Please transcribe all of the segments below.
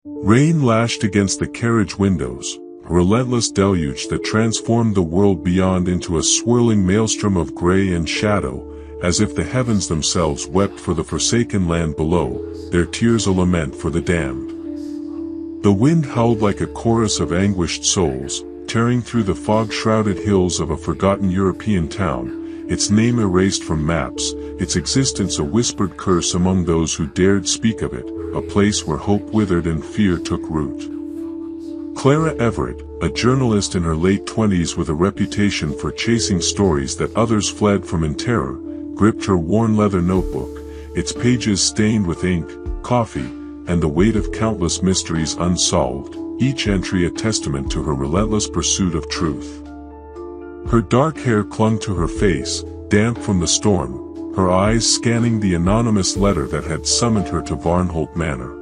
Rain lashed against the carriage windows, a relentless deluge that transformed the world beyond into a swirling maelstrom of gray and shadow, as if the heavens themselves wept for the forsaken land below, their tears a lament for the damned. The wind howled like a chorus of anguished souls, tearing through the fog-shrouded hills of a forgotten European town, its name erased from maps, its existence a whispered curse among those who dared speak of it, a place where hope withered and fear took root. Clara Everett, a journalist in her late 20s with a reputation for chasing stories that others fled from in terror, gripped her worn leather notebook, its pages stained with ink, coffee, and the weight of countless mysteries unsolved, each entry a testament to her relentless pursuit of truth. Her dark hair clung to her face, damp from the storm, her eyes scanning the anonymous letter that had summoned her to Varnholt Manor.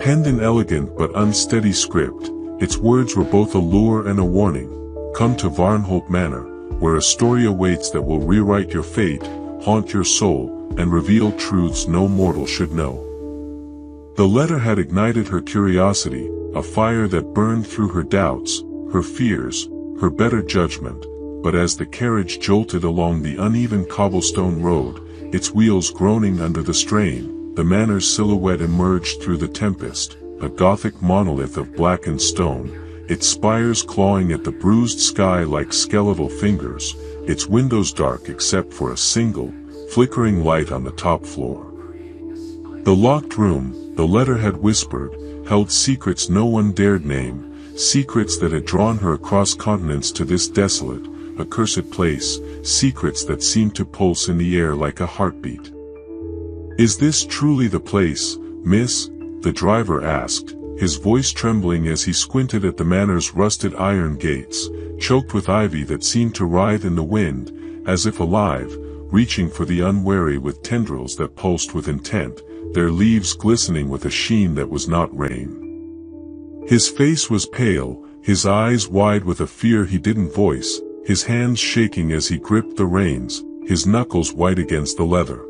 Penned in elegant but unsteady script, its words were both a lure and a warning. Come to Varnholt Manor, where a story awaits that will rewrite your fate, haunt your soul, and reveal truths no mortal should know. The letter had ignited her curiosity, a fire that burned through her doubts, her fears, her better judgment, but as the carriage jolted along the uneven cobblestone road, its wheels groaning under the strain, the manor's silhouette emerged through the tempest, a Gothic monolith of blackened stone, its spires clawing at the bruised sky like skeletal fingers, its windows dark except for a single, flickering light on the top floor. The locked room, the letter had whispered, held secrets no one dared name, secrets that had drawn her across continents to this desolate, accursed place, secrets that seemed to pulse in the air like a heartbeat. "Is this truly the place, miss?" the driver asked, his voice trembling as he squinted at the manor's rusted iron gates, choked with ivy that seemed to writhe in the wind, as if alive, reaching for the unwary with tendrils that pulsed with intent, their leaves glistening with a sheen that was not rain. His face was pale, his eyes wide with a fear he didn't voice, his hands shaking as he gripped the reins, his knuckles white against the leather.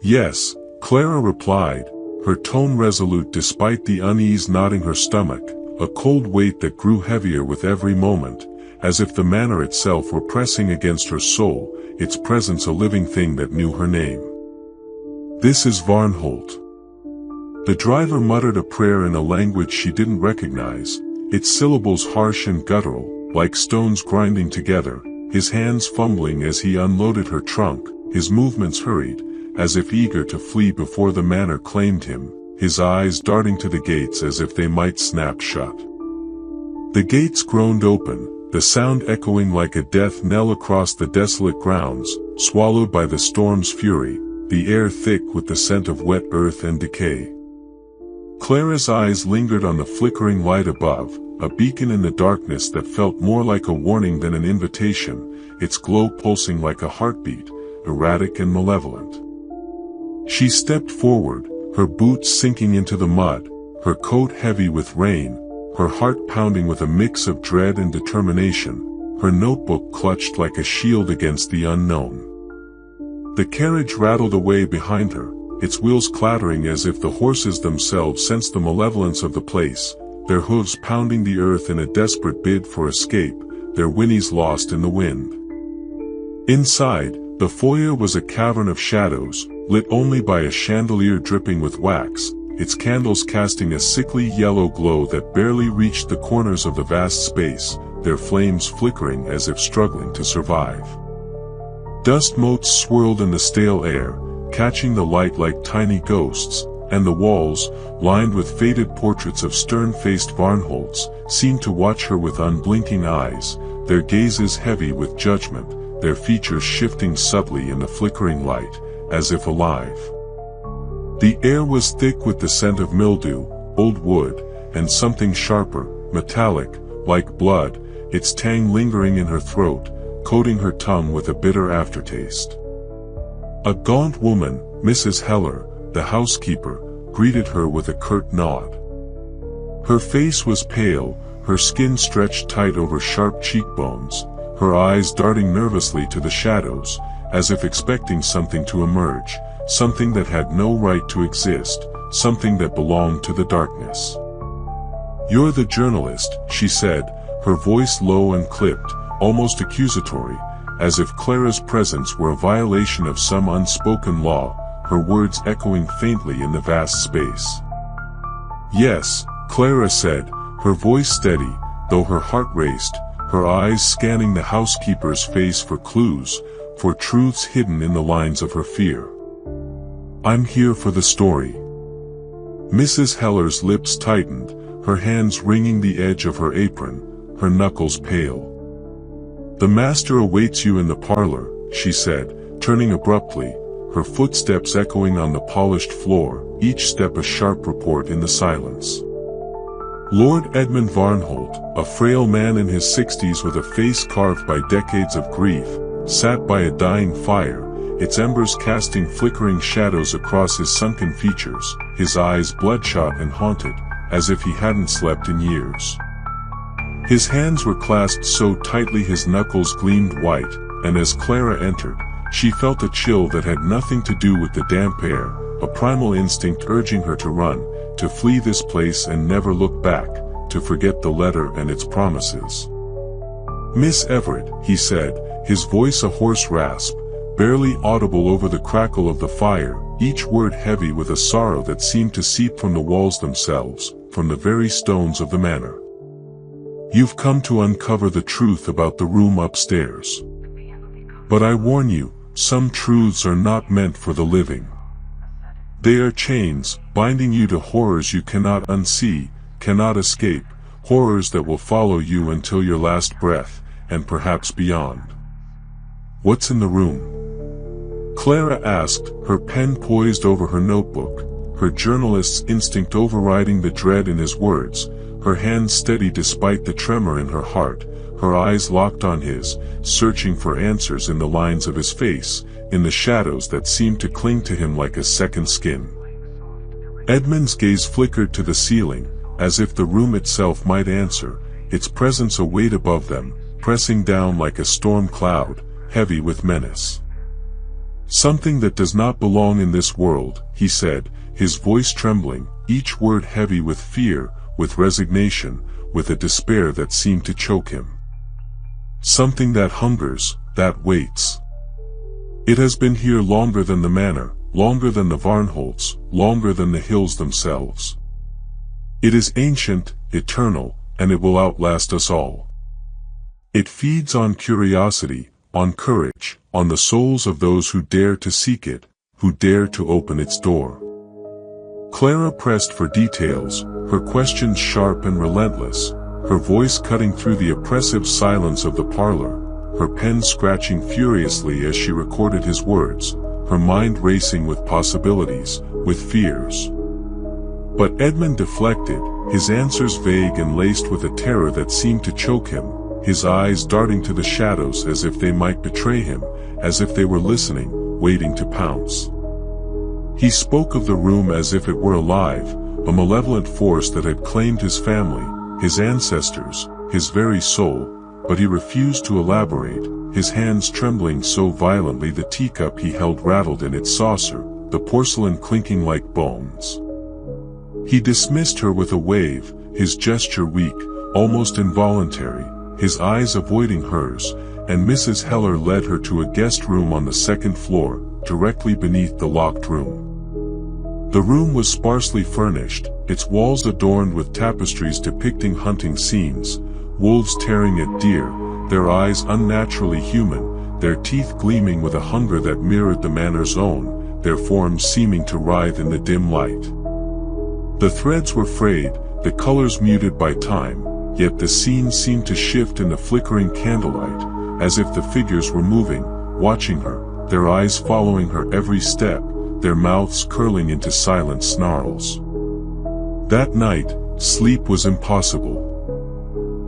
"Yes," Clara replied, her tone resolute despite the unease knotting her stomach, a cold weight that grew heavier with every moment, as if the manor itself were pressing against her soul, its presence a living thing that knew her name. "This is Varnholt." The driver muttered a prayer in a language she didn't recognize, its syllables harsh and guttural, like stones grinding together, his hands fumbling as he unloaded her trunk, his movements hurried, as if eager to flee before the manor claimed him, his eyes darting to the gates as if they might snap shut. The gates groaned open, the sound echoing like a death knell across the desolate grounds, swallowed by the storm's fury, the air thick with the scent of wet earth and decay. Clara's eyes lingered on the flickering light above, a beacon in the darkness that felt more like a warning than an invitation, its glow pulsing like a heartbeat, erratic and malevolent. She stepped forward, her boots sinking into the mud, her coat heavy with rain, her heart pounding with a mix of dread and determination, her notebook clutched like a shield against the unknown. The carriage rattled away behind her, its wheels clattering as if the horses themselves sensed the malevolence of the place, their hooves pounding the earth in a desperate bid for escape, their whinnies lost in the wind. Inside, the foyer was a cavern of shadows, lit only by a chandelier dripping with wax, its candles casting a sickly yellow glow that barely reached the corners of the vast space, their flames flickering as if struggling to survive. Dust motes swirled in the stale air, catching the light like tiny ghosts, and the walls, lined with faded portraits of stern-faced Varnholts, seemed to watch her with unblinking eyes, their gazes heavy with judgment, their features shifting subtly in the flickering light, as if alive. The air was thick with the scent of mildew, old wood, and something sharper, metallic, like blood, its tang lingering in her throat, coating her tongue with a bitter aftertaste. A gaunt woman, Mrs. Heller, the housekeeper, greeted her with a curt nod. Her face was pale, her skin stretched tight over sharp cheekbones, her eyes darting nervously to the shadows, as if expecting something to emerge, something that had no right to exist, something that belonged to the darkness. "You're the journalist," she said, her voice low and clipped, almost accusatory, as if Clara's presence were a violation of some unspoken law, her words echoing faintly in the vast space. "Yes," Clara said, her voice steady, though her heart raced, her eyes scanning the housekeeper's face for clues, for truths hidden in the lines of her fear. "I'm here for the story." Mrs. Heller's lips tightened, her hands wringing the edge of her apron, her knuckles pale. "The master awaits you in the parlor," she said, turning abruptly, her footsteps echoing on the polished floor, each step a sharp report in the silence. Lord Edmund Varnholt, a frail man in his 60s with a face carved by decades of grief, sat by a dying fire, its embers casting flickering shadows across his sunken features, his eyes bloodshot and haunted, as if he hadn't slept in years. His hands were clasped so tightly his knuckles gleamed white, and as Clara entered, she felt a chill that had nothing to do with the damp air, a primal instinct urging her to run, to flee this place and never look back, to forget the letter and its promises. "Miss Everett," he said, his voice a hoarse rasp, barely audible over the crackle of the fire, each word heavy with a sorrow that seemed to seep from the walls themselves, from the very stones of the manor. "You've come to uncover the truth about the room upstairs. But I warn you, some truths are not meant for the living. They are chains, binding you to horrors you cannot unsee, cannot escape, horrors that will follow you until your last breath, and perhaps beyond." "What's in the room?" Clara asked, her pen poised over her notebook, her journalist's instinct overriding the dread in his words, her hands steady despite the tremor in her heart, her eyes locked on his, searching for answers in the lines of his face, in the shadows that seemed to cling to him like a second skin. Edmund's gaze flickered to the ceiling, as if the room itself might answer, its presence a weight above them, pressing down like a storm cloud, heavy with menace. "Something that does not belong in this world," he said, his voice trembling, each word heavy with fear, with resignation, with a despair that seemed to choke him. "Something that hungers, that waits. It has been here longer than the manor, longer than the Varnholts, longer than the hills themselves. It is ancient, eternal, and it will outlast us all. It feeds on curiosity, on courage, on the souls of those who dare to seek it, who dare to open its door." Clara pressed for details, her questions sharp and relentless, her voice cutting through the oppressive silence of the parlor, her pen scratching furiously as she recorded his words, her mind racing with possibilities, with fears. But Edmund deflected, his answers vague and laced with a terror that seemed to choke him, his eyes darting to the shadows as if they might betray him, as if they were listening, waiting to pounce. He spoke of the room as if it were alive, a malevolent force that had claimed his family, his ancestors, his very soul, but he refused to elaborate, his hands trembling so violently the teacup he held rattled in its saucer, the porcelain clinking like bones. He dismissed her with a wave, his gesture weak, almost involuntary, his eyes avoiding hers, and Mrs. Heller led her to a guest room on the second floor, directly beneath the locked room. The room was sparsely furnished, its walls adorned with tapestries depicting hunting scenes, wolves tearing at deer, their eyes unnaturally human, their teeth gleaming with a hunger that mirrored the manor's own, their forms seeming to writhe in the dim light. The threads were frayed, the colors muted by time, yet the scene seemed to shift in the flickering candlelight, as if the figures were moving, watching her, their eyes following her every step, their mouths curling into silent snarls. That night, sleep was impossible.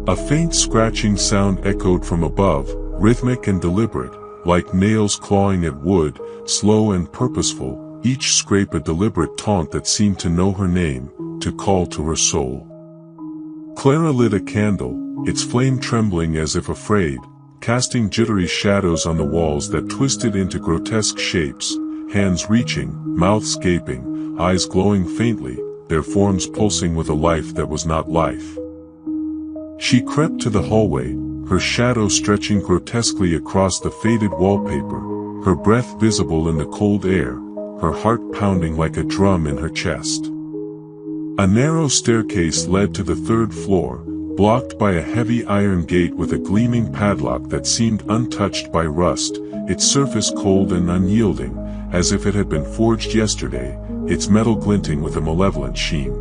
A faint scratching sound echoed from above, rhythmic and deliberate, like nails clawing at wood, slow and purposeful, each scrape a deliberate taunt that seemed to know her name, to call to her soul. Clara lit a candle, its flame trembling as if afraid, casting jittery shadows on the walls that twisted into grotesque shapes, hands reaching, mouths gaping, eyes glowing faintly, their forms pulsing with a life that was not life. She crept to the hallway, her shadow stretching grotesquely across the faded wallpaper, her breath visible in the cold air, her heart pounding like a drum in her chest. A narrow staircase led to the third floor, blocked by a heavy iron gate with a gleaming padlock that seemed untouched by rust, its surface cold and unyielding, as if it had been forged yesterday, its metal glinting with a malevolent sheen.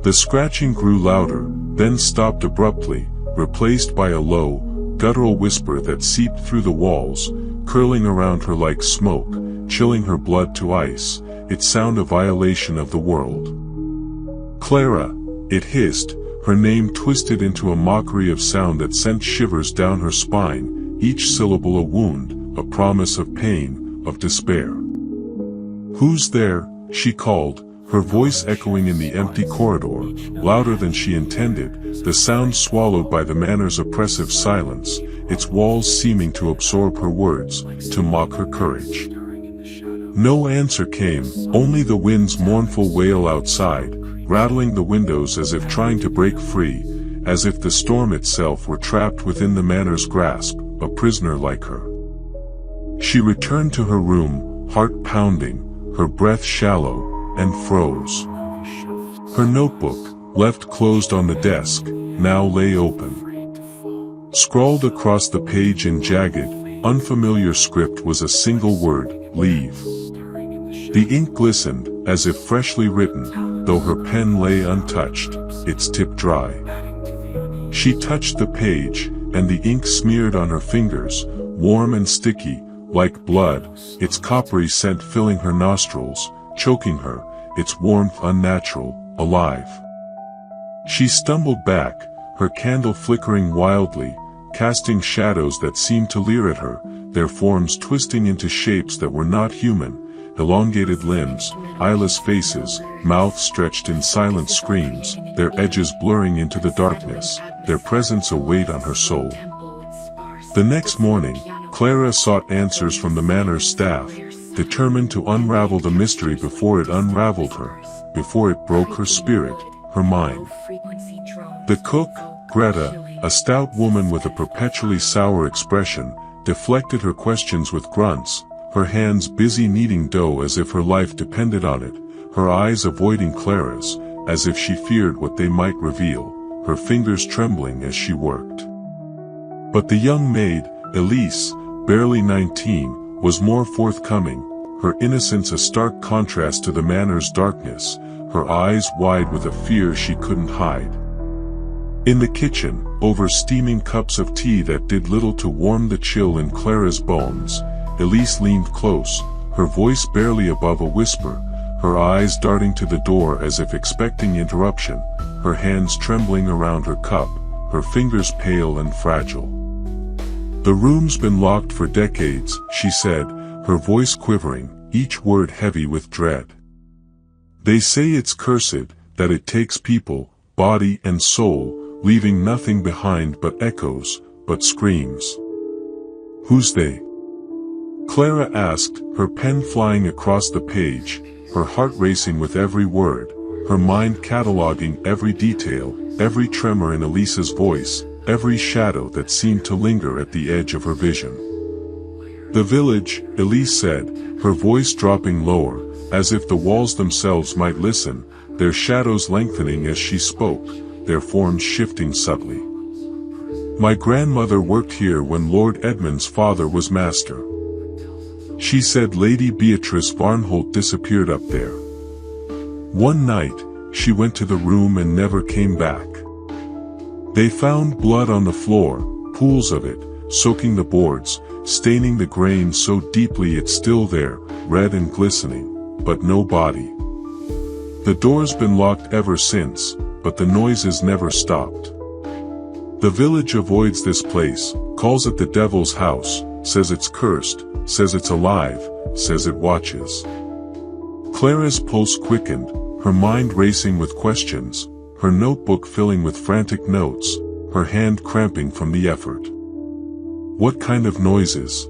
The scratching grew louder, then stopped abruptly, replaced by a low, guttural whisper that seeped through the walls, curling around her like smoke, chilling her blood to ice, its sound a violation of the world. "Clara," it hissed, her name twisted into a mockery of sound that sent shivers down her spine, each syllable a wound, a promise of pain, of despair. "Who's there?" she called, her voice echoing in the empty corridor, louder than she intended, the sound swallowed by the manor's oppressive silence, its walls seeming to absorb her words, to mock her courage. No answer came, only the wind's mournful wail outside, rattling the windows as if trying to break free, as if the storm itself were trapped within the manor's grasp, a prisoner like her. She returned to her room, heart pounding, her breath shallow, and froze. Her notebook, left closed on the desk, now lay open. Scrawled across the page in jagged, unfamiliar script was a single word: leave. The ink glistened, as if freshly written, though her pen lay untouched, its tip dry. She touched the page, and the ink smeared on her fingers, warm and sticky, like blood, its coppery scent filling her nostrils, choking her, its warmth unnatural, alive. She stumbled back, her candle flickering wildly, casting shadows that seemed to leer at her, their forms twisting into shapes that were not human, elongated limbs, eyeless faces, mouths stretched in silent screams, their edges blurring into the darkness, their presence a weight on her soul. The next morning, Clara sought answers from the manor's staff, determined to unravel the mystery before it unraveled her, before it broke her spirit, her mind. The cook, Greta, a stout woman with a perpetually sour expression, deflected her questions with grunts, her hands busy kneading dough as if her life depended on it, her eyes avoiding Clara's, as if she feared what they might reveal, her fingers trembling as she worked. But the young maid, Elise, barely 19, was more forthcoming, her innocence a stark contrast to the manor's darkness, her eyes wide with a fear she couldn't hide. In the kitchen, over steaming cups of tea that did little to warm the chill in Clara's bones, Elise leaned close, her voice barely above a whisper, her eyes darting to the door as if expecting interruption, her hands trembling around her cup, her fingers pale and fragile. "The room's been locked for decades," she said, her voice quivering, each word heavy with dread. "They say it's cursed, that it takes people, body and soul, leaving nothing behind but echoes, but screams." "Who's they?" Clara asked, her pen flying across the page, her heart racing with every word, her mind cataloging every detail, every tremor in Elise's voice, every shadow that seemed to linger at the edge of her vision. "The village," Elise said, her voice dropping lower, as if the walls themselves might listen, their shadows lengthening as she spoke, their forms shifting subtly. "My grandmother worked here when Lord Edmund's father was master. She said Lady Beatrice Varnholt disappeared up there. One night, she went to the room and never came back. They found blood on the floor, pools of it, soaking the boards, staining the grain so deeply it's still there, red and glistening, but no body. The door's been locked ever since, but the noises never stopped. The village avoids this place, calls it the devil's house, says it's cursed, says it's alive, says it watches." Clara's pulse quickened, her mind racing with questions, her notebook filling with frantic notes, her hand cramping from the effort. "What kind of noises?"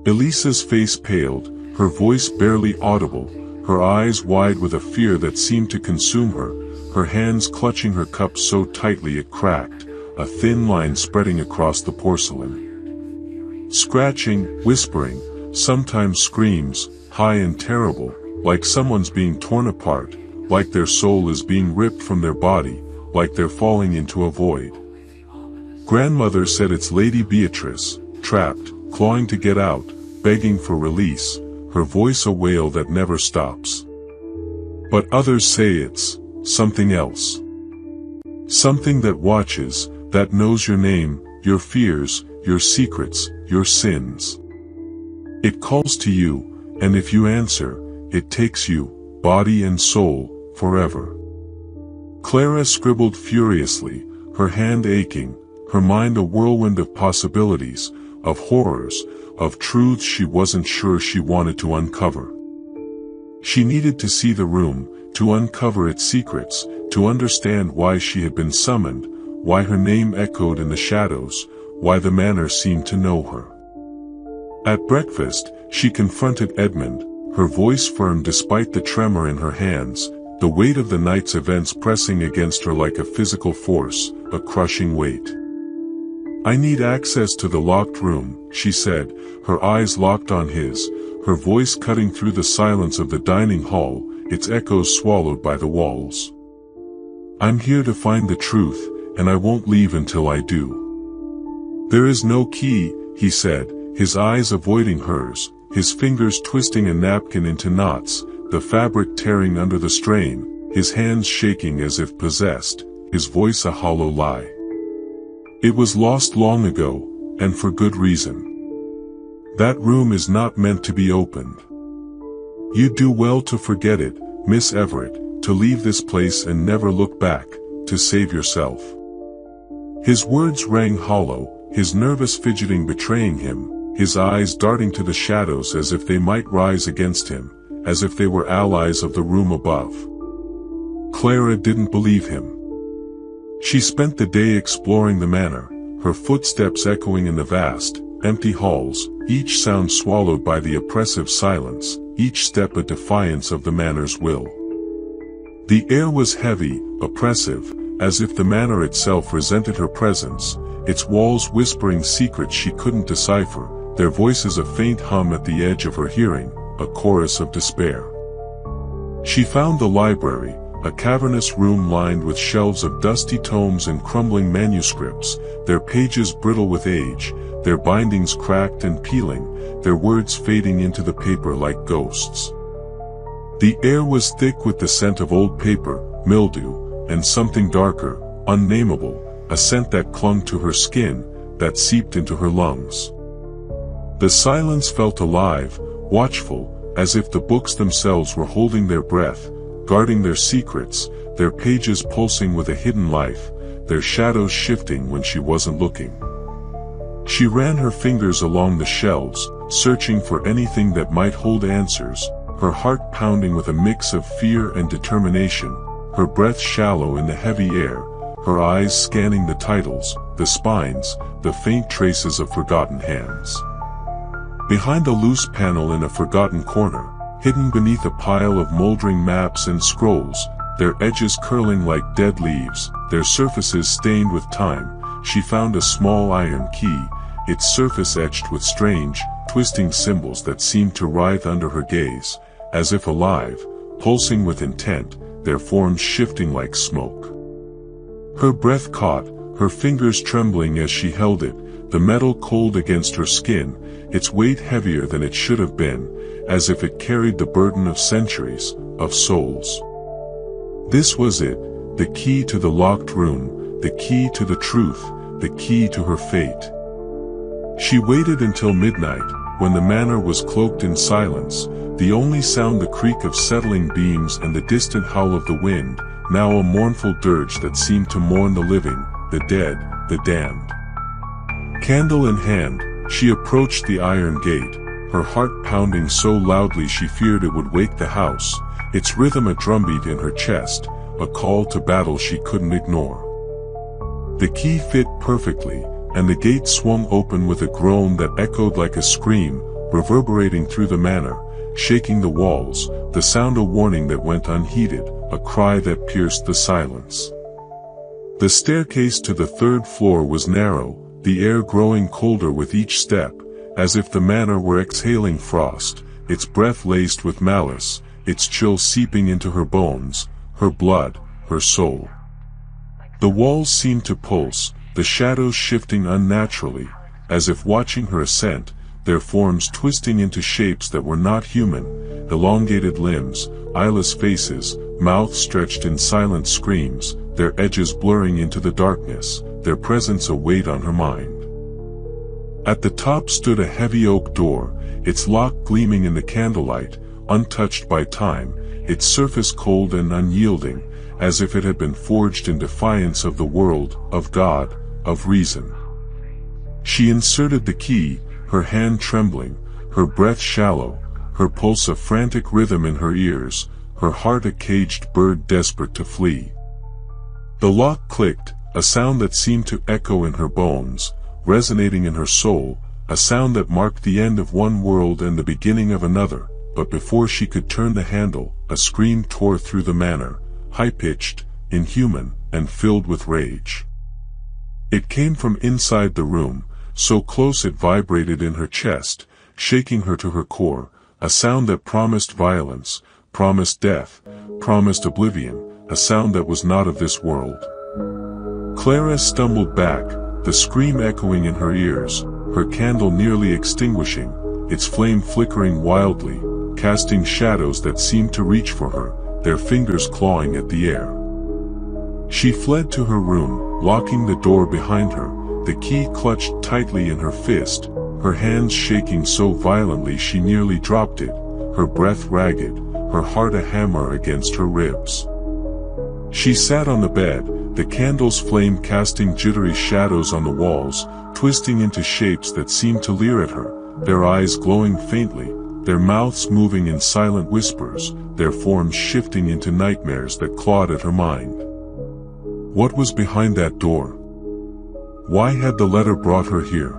Elisa's face paled, her voice barely audible, her eyes wide with a fear that seemed to consume her hands clutching her cup so tightly it cracked, a thin line spreading across the porcelain. Scratching, whispering, sometimes screams, high and terrible, like someone's being torn apart, like their soul is being ripped from their body, like they're falling into a void. Grandmother said it's Lady Beatrice, trapped, clawing to get out, begging for release, her voice a wail that never stops. But others say it's something else. Something that watches, that knows your name, your fears, your secrets, your sins. It calls to you, and if you answer, it takes you, body and soul, forever. Clara scribbled furiously, her hand aching, her mind a whirlwind of possibilities, of horrors, of truths she wasn't sure she wanted to uncover. She needed to see the room, to uncover its secrets, to understand why she had been summoned, why her name echoed in the shadows, why the manor seemed to know her. At breakfast, she confronted Edmund, her voice firm despite the tremor in her hands, the weight of the night's events pressing against her like a physical force, a crushing weight. "I need access to the locked room," she said, her eyes locked on his, her voice cutting through the silence of the dining hall, its echoes swallowed by the walls. "I'm here to find the truth, and I won't leave until I do." "There is no key," he said, his eyes avoiding hers, his fingers twisting a napkin into knots, the fabric tearing under the strain, his hands shaking as if possessed, his voice a hollow lie. "It was lost long ago, and for good reason. That room is not meant to be opened. You do well to forget it, Miss Everett, to leave this place and never look back, to save yourself." His words rang hollow, his nervous fidgeting betraying him, his eyes darting to the shadows as if they might rise against him, as if they were allies of the room above. Clara didn't believe him. She spent the day exploring the manor, her footsteps echoing in the vast, empty halls, each sound swallowed by the oppressive silence, each step a defiance of the manor's will. The air was heavy, oppressive, as if the manor itself resented her presence, its walls whispering secrets she couldn't decipher, their voices a faint hum at the edge of her hearing, a chorus of despair. She found the library, a cavernous room lined with shelves of dusty tomes and crumbling manuscripts, their pages brittle with age, their bindings cracked and peeling, their words fading into the paper like ghosts. The air was thick with the scent of old paper, mildew, and something darker, unnameable, a scent that clung to her skin, that seeped into her lungs. The silence felt alive, watchful, as if the books themselves were holding their breath, guarding their secrets, their pages pulsing with a hidden life, their shadows shifting when she wasn't looking. She ran her fingers along the shelves, searching for anything that might hold answers, her heart pounding with a mix of fear and determination, her breath shallow in the heavy air, her eyes scanning the titles, the spines, the faint traces of forgotten hands. Behind a loose panel in a forgotten corner, hidden beneath a pile of moldering maps and scrolls, their edges curling like dead leaves, their surfaces stained with time, she found a small iron key, its surface etched with strange, twisting symbols that seemed to writhe under her gaze, as if alive, pulsing with intent, their forms shifting like smoke. Her breath caught, her fingers trembling as she held it, the metal cold against her skin, its weight heavier than it should have been, as if it carried the burden of centuries, of souls. This was it, the key to the locked room, the key to the truth, the key to her fate. She waited until midnight, when the manor was cloaked in silence, the only sound the creak of settling beams and the distant howl of the wind, now a mournful dirge that seemed to mourn the living, the dead, the damned. Candle in hand, she approached the iron gate, her heart pounding so loudly she feared it would wake the house, its rhythm a drumbeat in her chest, a call to battle she couldn't ignore. The key fit perfectly, and the gate swung open with a groan that echoed like a scream, reverberating through the manor, shaking the walls, the sound a warning that went unheeded, a cry that pierced the silence. The staircase to the third floor was narrow, the air growing colder with each step, as if the manor were exhaling frost, its breath laced with malice, its chill seeping into her bones, her blood, her soul. The walls seemed to pulse, the shadows shifting unnaturally, as if watching her ascent, their forms twisting into shapes that were not human, elongated limbs, eyeless faces, mouths stretched in silent screams, their edges blurring into the darkness, their presence a weight on her mind. At the top stood a heavy oak door, its lock gleaming in the candlelight, untouched by time, its surface cold and unyielding, as if it had been forged in defiance of the world, of God, of reason. She inserted the key, her hand trembling, her breath shallow, her pulse a frantic rhythm in her ears, her heart a caged bird desperate to flee. The lock clicked, a sound that seemed to echo in her bones, resonating in her soul, a sound that marked the end of one world and the beginning of another, but before she could turn the handle, a scream tore through the manor, high-pitched, inhuman, and filled with rage. It came from inside the room, so close it vibrated in her chest, shaking her to her core, a sound that promised violence, promised death, promised oblivion, a sound that was not of this world. Clara stumbled back, the scream echoing in her ears, her candle nearly extinguishing, its flame flickering wildly, casting shadows that seemed to reach for her, their fingers clawing at the air. She fled to her room, locking the door behind her, the key clutched tightly in her fist, her hands shaking so violently she nearly dropped it, her breath ragged, her heart a hammer against her ribs. She sat on the bed, the candle's flame casting jittery shadows on the walls, twisting into shapes that seemed to leer at her, their eyes glowing faintly, their mouths moving in silent whispers, their forms shifting into nightmares that clawed at her mind. What was behind that door? Why had the letter brought her here?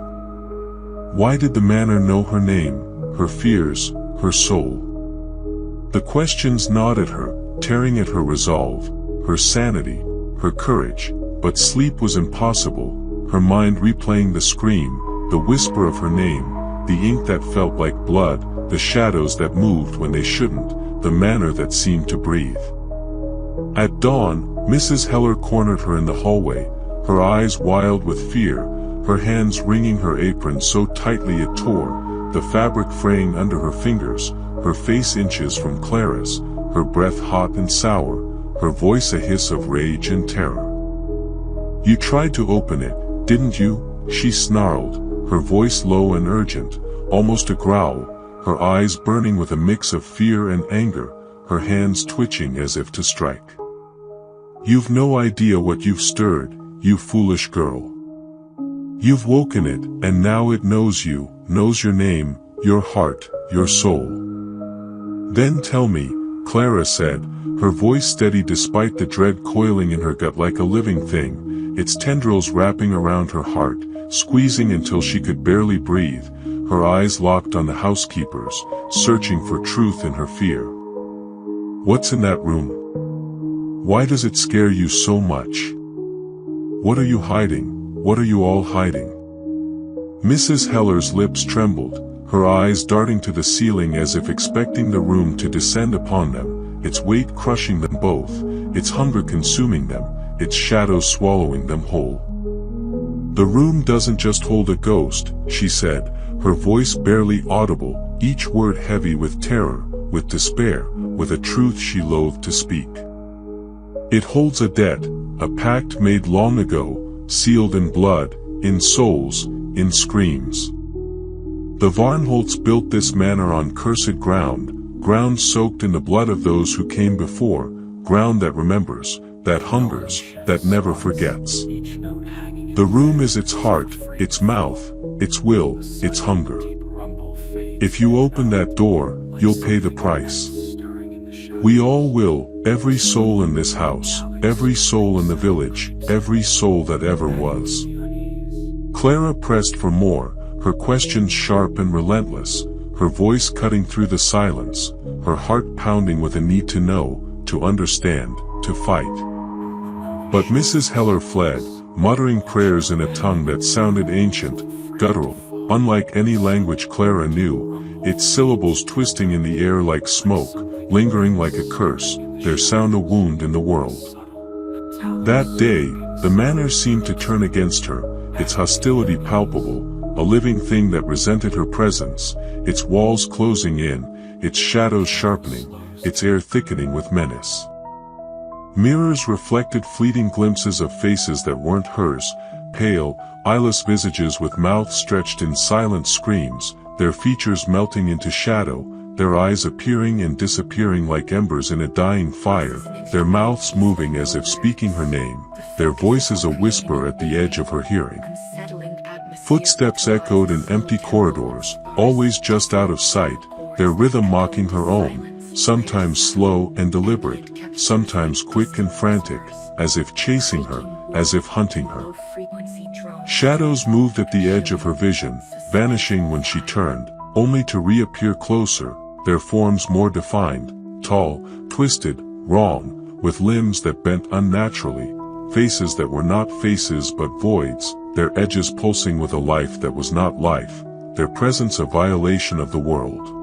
Why did the manor know her name, her fears, her soul? The questions gnawed at her, tearing at her resolve, her sanity, her courage, but sleep was impossible, her mind replaying the scream, the whisper of her name, the ink that felt like blood, the shadows that moved when they shouldn't, the manor that seemed to breathe. At dawn, Mrs. Heller cornered her in the hallway, her eyes wild with fear, her hands wringing her apron so tightly it tore, the fabric fraying under her fingers, her face inches from Clara's, her breath hot and sour, her voice a hiss of rage and terror. "You tried to open it, didn't you?" she snarled, her voice low and urgent, almost a growl, her eyes burning with a mix of fear and anger, her hands twitching as if to strike. "You've no idea what you've stirred, you foolish girl. You've woken it, and now it knows you, knows your name, your heart, your soul." "Then tell me," Clara said, her voice steady despite the dread coiling in her gut like a living thing, its tendrils wrapping around her heart, squeezing until she could barely breathe, her eyes locked on the housekeeper's, searching for truth in her fear. "What's in that room? Why does it scare you so much? What are you hiding? What are you all hiding?" Mrs. Heller's lips trembled, her eyes darting to the ceiling as if expecting the room to descend upon them, its weight crushing them both, its hunger consuming them, its shadows swallowing them whole. "The room doesn't just hold a ghost," she said, her voice barely audible, each word heavy with terror, with despair, with a truth she loathed to speak. "It holds a debt, a pact made long ago, sealed in blood, in souls, in screams. The Varnholts built this manor on cursed ground, ground soaked in the blood of those who came before, ground that remembers, that hungers, that never forgets. The room is its heart, its mouth, its will, its hunger. If you open that door, you'll pay the price. We all will, every soul in this house, every soul in the village, every soul that ever was." Clara pressed for more, her questions sharp and relentless, her voice cutting through the silence, her heart pounding with a need to know, to understand, to fight. But Mrs. Heller fled, muttering prayers in a tongue that sounded ancient, guttural, unlike any language Clara knew, its syllables twisting in the air like smoke, lingering like a curse, their sound a wound in the world. That day, the manor seemed to turn against her, its hostility palpable, a living thing that resented her presence, its walls closing in, its shadows sharpening, its air thickening with menace. Mirrors reflected fleeting glimpses of faces that weren't hers, pale, eyeless visages with mouths stretched in silent screams, their features melting into shadow, their eyes appearing and disappearing like embers in a dying fire, their mouths moving as if speaking her name, their voices a whisper at the edge of her hearing. Footsteps echoed in empty corridors, always just out of sight, their rhythm mocking her own, sometimes slow and deliberate, sometimes quick and frantic, as if chasing her, as if hunting her. Shadows moved at the edge of her vision, vanishing when she turned, only to reappear closer, their forms more defined, tall, twisted, wrong, with limbs that bent unnaturally, faces that were not faces but voids, their edges pulsing with a life that was not life, their presence a violation of the world.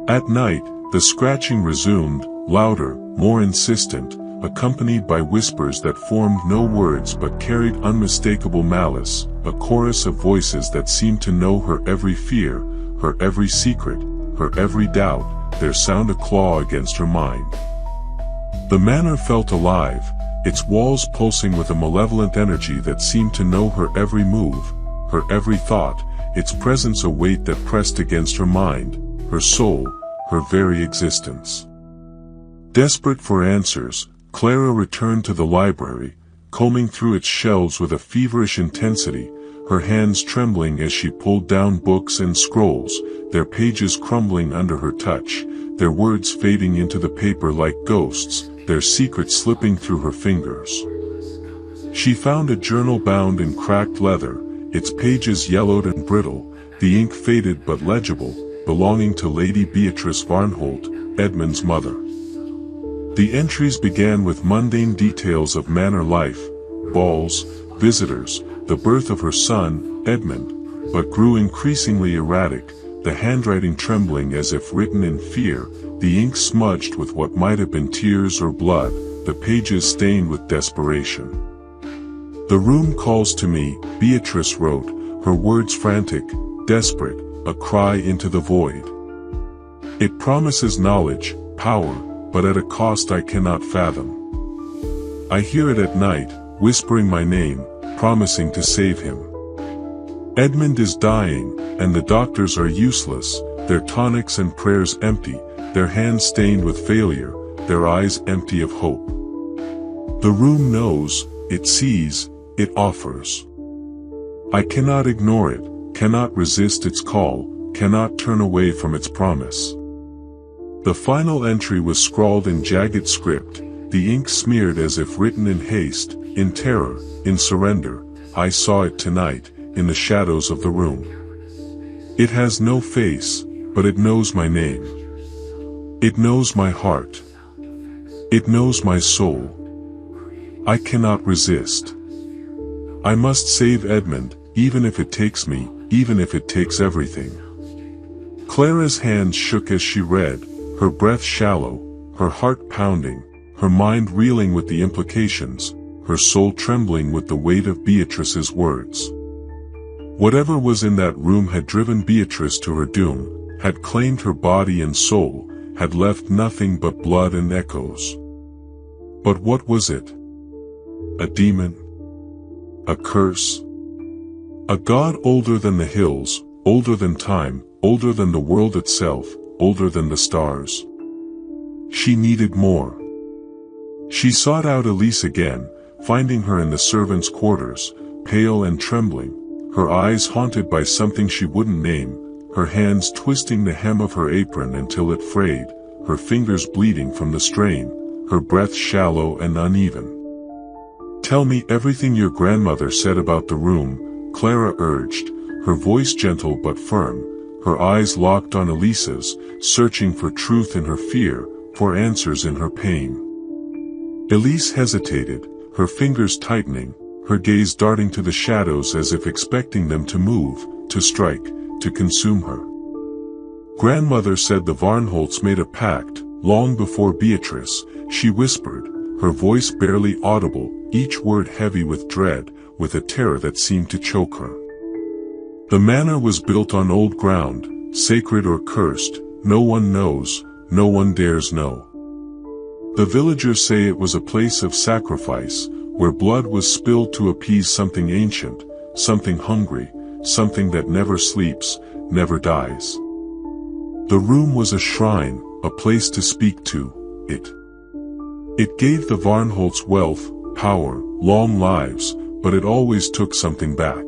At night, the scratching resumed, louder, more insistent, accompanied by whispers that formed no words but carried unmistakable malice, a chorus of voices that seemed to know her every fear, her every secret, her every doubt, their sound a claw against her mind. The manor felt alive, its walls pulsing with a malevolent energy that seemed to know her every move, her every thought, its presence a weight that pressed against her mind, her soul, her very existence. Desperate for answers, Clara returned to the library, combing through its shelves with a feverish intensity, her hands trembling as she pulled down books and scrolls, their pages crumbling under her touch, their words fading into the paper like ghosts, their secrets slipping through her fingers. She found a journal bound in cracked leather, its pages yellowed and brittle, the ink faded but legible, belonging to Lady Beatrice Varnholt, Edmund's mother. The entries began with mundane details of manor life, balls, visitors, the birth of her son, Edmund, but grew increasingly erratic, the handwriting trembling as if written in fear, the ink smudged with what might have been tears or blood, the pages stained with desperation. "The room calls to me," Beatrice wrote, her words frantic, desperate, a cry into the void. "It promises knowledge, power, but at a cost I cannot fathom. I hear it at night, whispering my name, promising to save him. Edmund is dying, and the doctors are useless, their tonics and prayers empty, their hands stained with failure, their eyes empty of hope. The room knows, it sees, it offers. I cannot ignore it, cannot resist its call, cannot turn away from its promise." The final entry was scrawled in jagged script, the ink smeared as if written in haste, in terror, in surrender. "I saw it tonight, in the shadows of the room. It has no face, but it knows my name. It knows my heart. It knows my soul. I cannot resist. I must save Edmund, even if it takes me, even if it takes everything." Clara's hands shook as she read, her breath shallow, her heart pounding, her mind reeling with the implications, her soul trembling with the weight of Beatrice's words. Whatever was in that room had driven Beatrice to her doom, had claimed her body and soul, had left nothing but blood and echoes. But what was it? A demon? A curse? A god older than the hills, older than time, older than the world itself, older than the stars? She needed more. She sought out Elise again, finding her in the servants' quarters, pale and trembling, her eyes haunted by something she wouldn't name, her hands twisting the hem of her apron until it frayed, her fingers bleeding from the strain, her breath shallow and uneven. "Tell me everything your grandmother said about the room," Clara urged, her voice gentle but firm, her eyes locked on Elisa's, searching for truth in her fear, for answers in her pain. Elise hesitated, her fingers tightening, her gaze darting to the shadows as if expecting them to move, to strike, to consume her. Grandmother said the Varnholts made a pact, long before Beatrice, she whispered, her voice barely audible, each word heavy with dread, with a terror that seemed to choke her. The manor was built on old ground, sacred or cursed, no one knows, no one dares know. The villagers say it was a place of sacrifice, where blood was spilled to appease something ancient, something hungry, something that never sleeps, never dies. The room was a shrine, a place to speak to, It gave the Varnholts wealth, power, long lives, but it always took something back.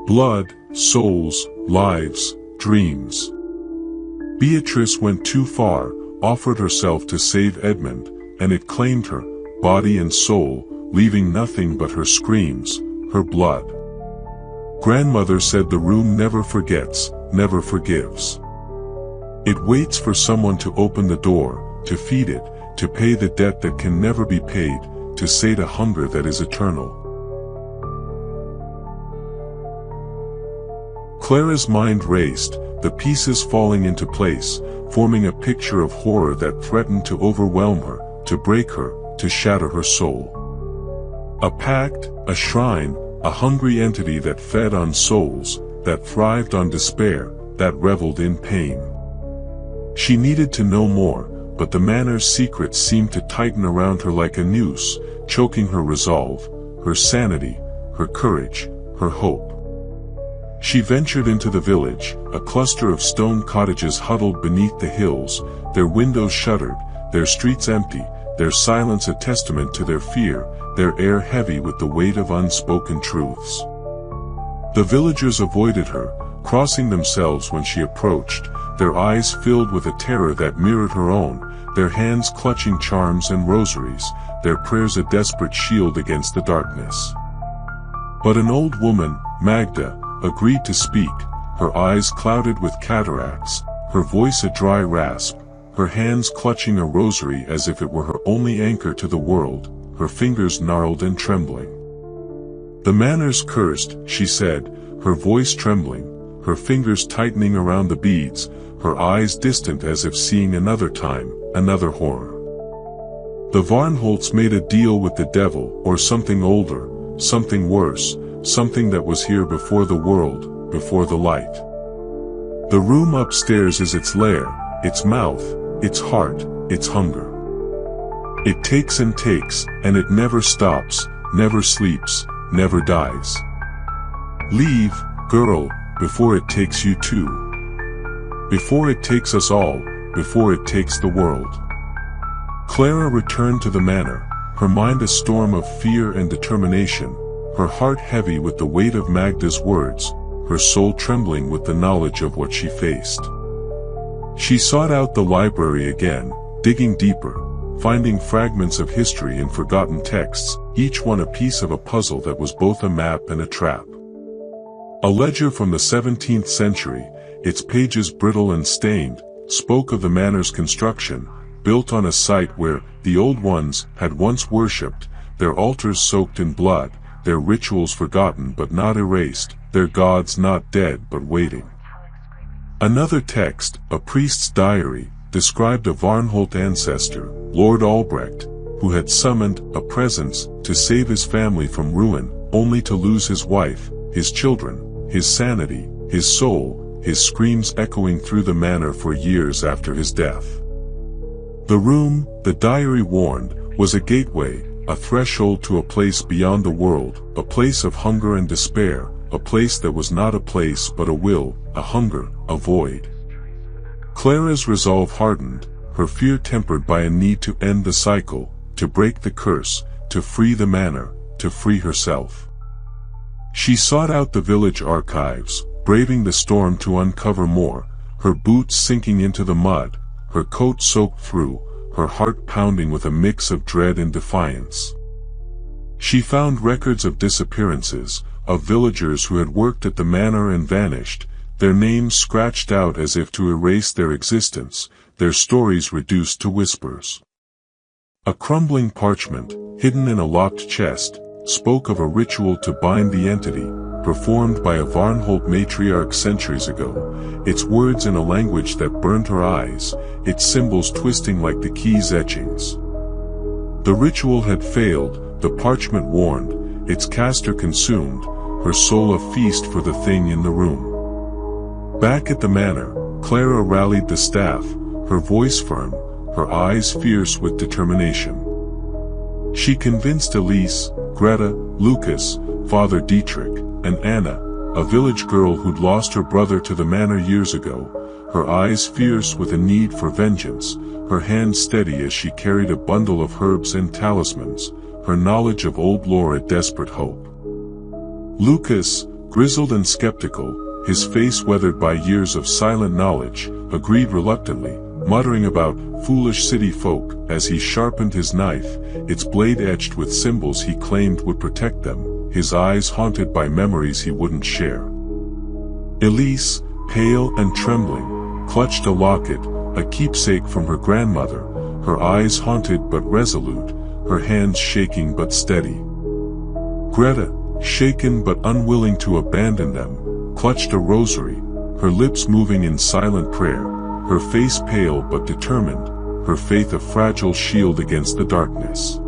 Blood, souls, lives, dreams. Beatrice went too far, offered herself to save Edmund, and it claimed her, body and soul, leaving nothing but her screams, her blood. Grandmother said the room never forgets, never forgives. It waits for someone to open the door, to feed it, to pay the debt that can never be paid, to sate a hunger that is eternal. Clara's mind raced, the pieces falling into place, forming a picture of horror that threatened to overwhelm her, to break her, to shatter her soul. A pact, a shrine, a hungry entity that fed on souls, that thrived on despair, that reveled in pain. She needed to know more, but the manor's secrets seemed to tighten around her like a noose, choking her resolve, her sanity, her courage, her hope. She ventured into the village, a cluster of stone cottages huddled beneath the hills, their windows shuttered, their streets empty, their silence a testament to their fear, their air heavy with the weight of unspoken truths. The villagers avoided her, crossing themselves when she approached, their eyes filled with a terror that mirrored her own, their hands clutching charms and rosaries, their prayers a desperate shield against the darkness. But an old woman, Magda, agreed to speak, her eyes clouded with cataracts, her voice a dry rasp, her hands clutching a rosary as if it were her only anchor to the world, her fingers gnarled and trembling. "The manor's cursed," she said, her voice trembling, her fingers tightening around the beads, her eyes distant as if seeing another time, another horror. "The Varnholts made a deal with the devil, or something older, something worse, something that was here before the world, before the light. The room upstairs is its lair, its mouth, its heart, its hunger. It takes, and it never stops, never sleeps, never dies. Leave, girl, before it takes you too. Before it takes us all, before it takes the world." Clara returned to the manor, her mind a storm of fear and determination, her heart heavy with the weight of Magda's words, her soul trembling with the knowledge of what she faced. She sought out the library again, digging deeper, finding fragments of history and forgotten texts, each one a piece of a puzzle that was both a map and a trap. A ledger from the 17th century, its pages brittle and stained, spoke of the manor's construction, built on a site where the old ones had once worshipped, their altars soaked in blood, their rituals forgotten but not erased, their gods not dead but waiting. Another text, a priest's diary, described a Varnholt ancestor, Lord Albrecht, who had summoned a presence to save his family from ruin, only to lose his wife, his children, his sanity, his soul, his screams echoing through the manor for years after his death. The room, the diary warned, was a gateway, a threshold to a place beyond the world, a place of hunger and despair, a place that was not a place but a will, a hunger, a void. Clara's resolve hardened, her fear tempered by a need to end the cycle, to break the curse, to free the manor, to free herself. She sought out the village archives, braving the storm to uncover more, her boots sinking into the mud, her coat soaked through, her heart pounding with a mix of dread and defiance. She found records of disappearances, of villagers who had worked at the manor and vanished, their names scratched out as if to erase their existence, their stories reduced to whispers. A crumbling parchment, hidden in a locked chest, spoke of a ritual to bind the entity, performed by a Varnholt matriarch centuries ago, its words in a language that burned her eyes, its symbols twisting like the key's etchings. The ritual had failed, the parchment worn, its caster consumed, her soul a feast for the thing in the room. Back at the manor, Clara rallied the staff, her voice firm, her eyes fierce with determination. She convinced Elise, Greta, Lucas, Father Dietrich, and Anna, a village girl who'd lost her brother to the manor years ago, her eyes fierce with a need for vengeance, her hands steady as she carried a bundle of herbs and talismans, her knowledge of old lore a desperate hope. Lucas, grizzled and skeptical, his face weathered by years of silent knowledge, agreed reluctantly, muttering about foolish city folk as he sharpened his knife, its blade etched with symbols he claimed would protect them, his eyes haunted by memories he wouldn't share. Elise, pale and trembling, clutched a locket, a keepsake from her grandmother, her eyes haunted but resolute, her hands shaking but steady. Greta, shaken but unwilling to abandon them, clutched a rosary, her lips moving in silent prayer, her face pale but determined, her faith a fragile shield against the darkness.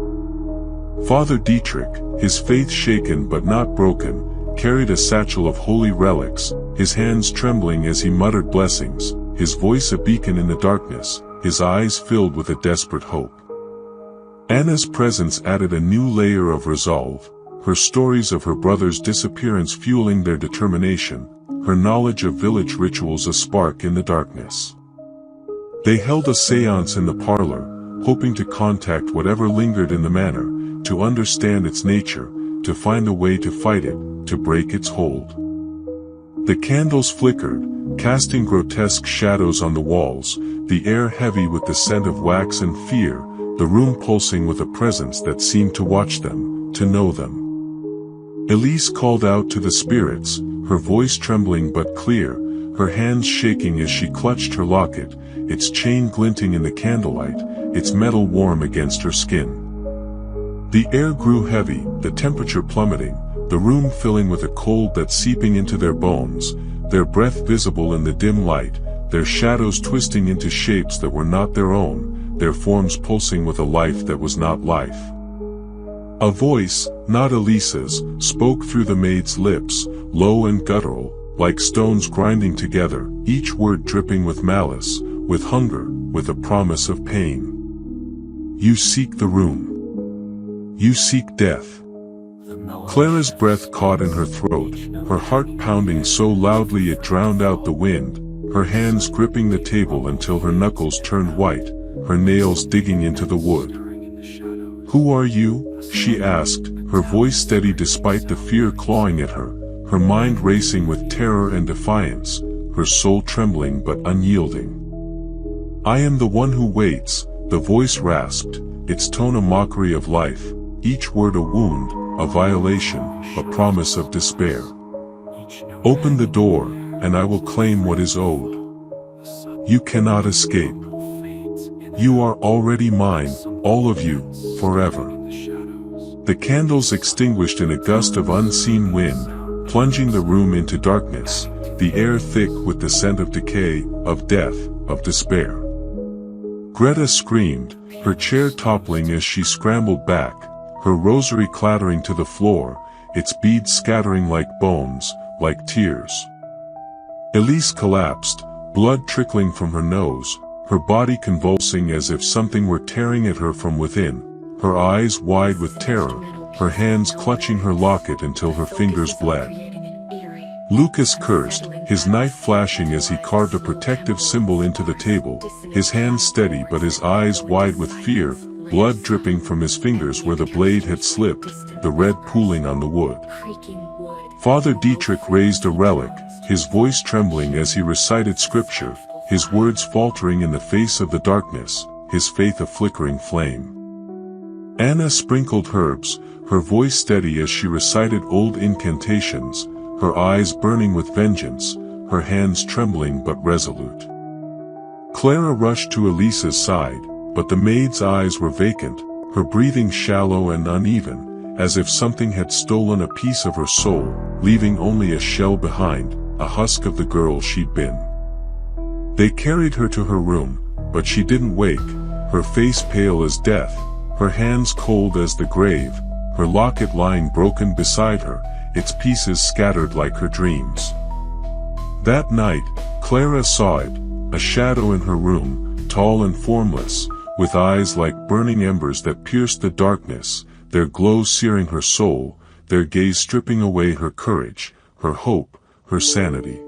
Father Dietrich, his faith shaken but not broken, carried a satchel of holy relics, his hands trembling as he muttered blessings, his voice a beacon in the darkness, his eyes filled with a desperate hope. Anna's presence added a new layer of resolve, her stories of her brother's disappearance fueling their determination, her knowledge of village rituals a spark in the darkness. They held a séance in the parlor, hoping to contact whatever lingered in the manor, to understand its nature, to find a way to fight it, to break its hold. The candles flickered, casting grotesque shadows on the walls, the air heavy with the scent of wax and fear, the room pulsing with a presence that seemed to watch them, to know them. Elise called out to the spirits, her voice trembling but clear, her hands shaking as she clutched her locket, its chain glinting in the candlelight, its metal warm against her skin. The air grew heavy, the temperature plummeting, the room filling with a cold that seeping into their bones, their breath visible in the dim light, their shadows twisting into shapes that were not their own, their forms pulsing with a life that was not life. A voice, not Elise's, spoke through the maid's lips, low and guttural, like stones grinding together, each word dripping with malice, with hunger, with a promise of pain. You seek the room. You seek death. Clara's breath caught in her throat, her heart pounding so loudly it drowned out the wind, her hands gripping the table until her knuckles turned white, her nails digging into the wood. "Who are you?" she asked, her voice steady despite the fear clawing at her, her mind racing with terror and defiance, her soul trembling but unyielding. "I am the one who waits," the voice rasped, its tone a mockery of life, each word a wound, a violation, a promise of despair. "Open the door, and I will claim what is owed. You cannot escape. You are already mine, all of you, forever." The candles extinguished in a gust of unseen wind, plunging the room into darkness, the air thick with the scent of decay, of death, of despair. Greta screamed, her chair toppling as she scrambled back, her rosary clattering to the floor, its beads scattering like bones, like tears. Elise collapsed, blood trickling from her nose, her body convulsing as if something were tearing at her from within, her eyes wide with terror, her hands clutching her locket until her fingers bled. Lucas cursed, his knife flashing as he carved a protective symbol into the table, his hands steady but his eyes wide with fear, blood dripping from his fingers where the blade had slipped, the red pooling on the wood. Father Dietrich raised a relic, his voice trembling as he recited scripture, his words faltering in the face of the darkness, his faith a flickering flame. Anna sprinkled herbs, her voice steady as she recited old incantations, her eyes burning with vengeance, her hands trembling but resolute. Clara rushed to Elisa's side, but the maid's eyes were vacant, her breathing shallow and uneven, as if something had stolen a piece of her soul, leaving only a shell behind, a husk of the girl she'd been. They carried her to her room, but she didn't wake, her face pale as death, her hands cold as the grave, her locket lying broken beside her, its pieces scattered like her dreams. That night, Clara saw it, a shadow in her room, tall and formless, with eyes like burning embers that pierced the darkness, their glow searing her soul, their gaze stripping away her courage, her hope, her sanity.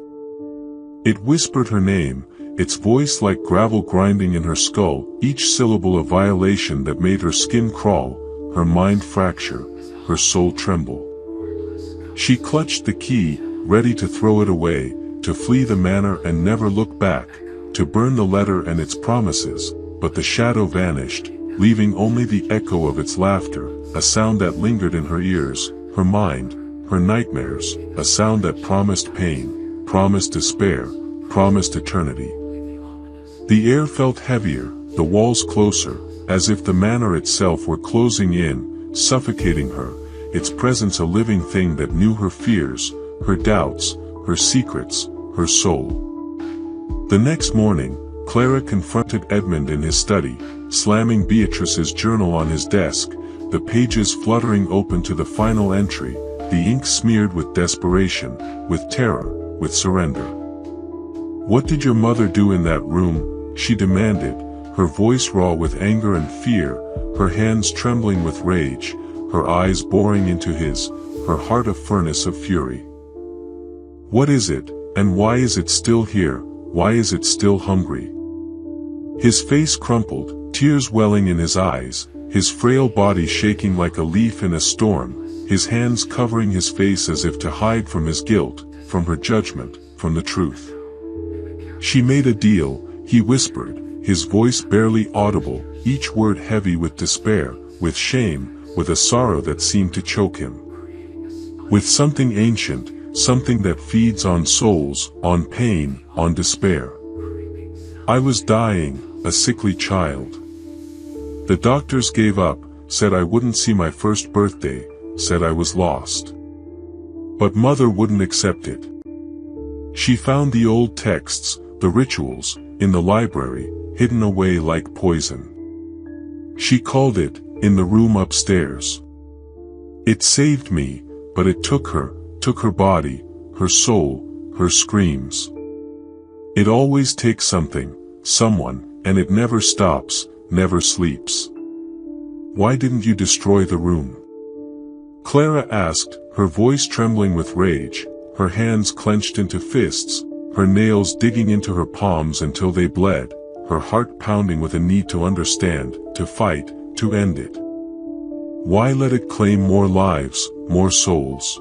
It whispered her name, its voice like gravel grinding in her skull, each syllable a violation that made her skin crawl, her mind fracture, her soul tremble. She clutched the key, ready to throw it away, to flee the manor and never look back, to burn the letter and its promises, but the shadow vanished, leaving only the echo of its laughter, a sound that lingered in her ears, her mind, her nightmares, a sound that promised pain, promised despair, promised eternity. The air felt heavier, the walls closer, as if the manor itself were closing in, suffocating her, its presence a living thing that knew her fears, her doubts, her secrets, her soul. The next morning, Clara confronted Edmund in his study, slamming Beatrice's journal on his desk, the pages fluttering open to the final entry, the ink smeared with desperation, with terror, with surrender. "What did your mother do in that room?" she demanded, her voice raw with anger and fear, her hands trembling with rage, her eyes boring into his, her heart a furnace of fury. "What is it, and why is it still here, why is it still hungry?" His face crumpled, tears welling in his eyes, his frail body shaking like a leaf in a storm, his hands covering his face as if to hide from his guilt, from her judgment, from the truth. "She made a deal," he whispered, his voice barely audible, each word heavy with despair, with shame, with a sorrow that seemed to choke him. "With something ancient, something that feeds on souls, on pain, on despair. I was dying, a sickly child. The doctors gave up, said I wouldn't see my first birthday, said I was lost. But mother wouldn't accept it. She found the old texts, the rituals, in the library, hidden away like poison. She called it, in the room upstairs. It saved me, but it took her body, her soul, her screams. It always takes something, someone, and it never stops, never sleeps. Why didn't you destroy the room?" Clara asked, her voice trembling with rage, her hands clenched into fists, her nails digging into her palms until they bled, her heart pounding with a need to understand, to fight, to end it. "Why let it claim more lives, more souls?